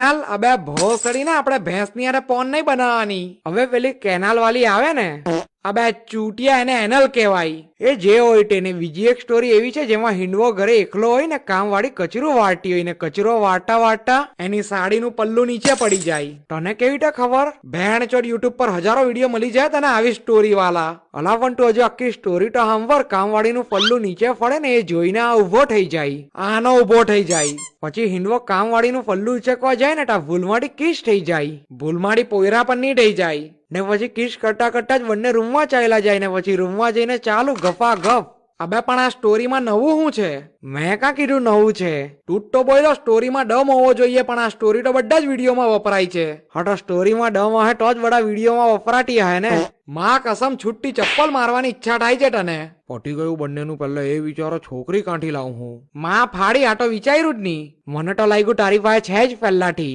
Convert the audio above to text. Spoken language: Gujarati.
હાલ અબે ભોસડી ને આપણે ભેંસ ની અરે પોન નહીં બનાવવાની. હવે પેલી કેનાલ વાળી આવે ને અબે ચૂટિયા એને એનલ કહેવાય. એ જે હોય તેને બીજી એક સ્ટોરી એવી છે જેમાં હિંડવો ઘરે એકલો હોય ને કામ વાળી કચરો વાળતી હોય ને કચરો વાળતા વાળતા એની સાડીનું પલ્લું નીચે પડી જાય. તને કેવી રીતે ખબર? ભેણ ચોડ યુટ્યુબ પર હજારો વિડીયો મળી જાય તને આવી સ્ટોરી વાળા. અલા પણ તું હજુ આખી સ્ટોરી તો સાંભળ. કામ વાળીનું પલ્લું નીચે પડે ને એ જોઈને આ ઉભો થઈ જાય. આનો ઉભો થઈ જાય. પછી હિંડવો કામ વાળીનું પલ્લું ઉચકવા જાય ને તા ભૂલમાડી કિસ થઈ જાય. ભૂલમાડી પોયરા પર નહીં થઈ જાય ને પછી કિસ કરતા કરતા જ બંને રૂમમાં ચાલ્યા જાય ને પછી રૂમમાં જઈને ચાલુ ગફા ગફ. અબે પણ આ સ્ટોરીમાં નવું શું છે? મેં કાં કીધું નવું છે? તું તો બોલ્યો સ્ટોરીમાં ડમ હોવો જોઈએ પણ આ સ્ટોરી તો બધા જ વિડીયોમાં વપરાય છે. હા તો સ્ટોરીમાં ડમ હશે તો જ બધા વિડીયોમાં વપરાતી હશે ને. માં કસમ છૂટી ચપ્પલ મારવાની ઈચ્છા થાય છે તને. પટી ગયું બંનેનું. પહેલા એ વિચારો છોકરી કાંઠી લાવું હું. માં ફાડી આ તો વિચાર્યું જ નહીં. મને તો લાગ્યું તારી પાસે છે જ પહેલાથી.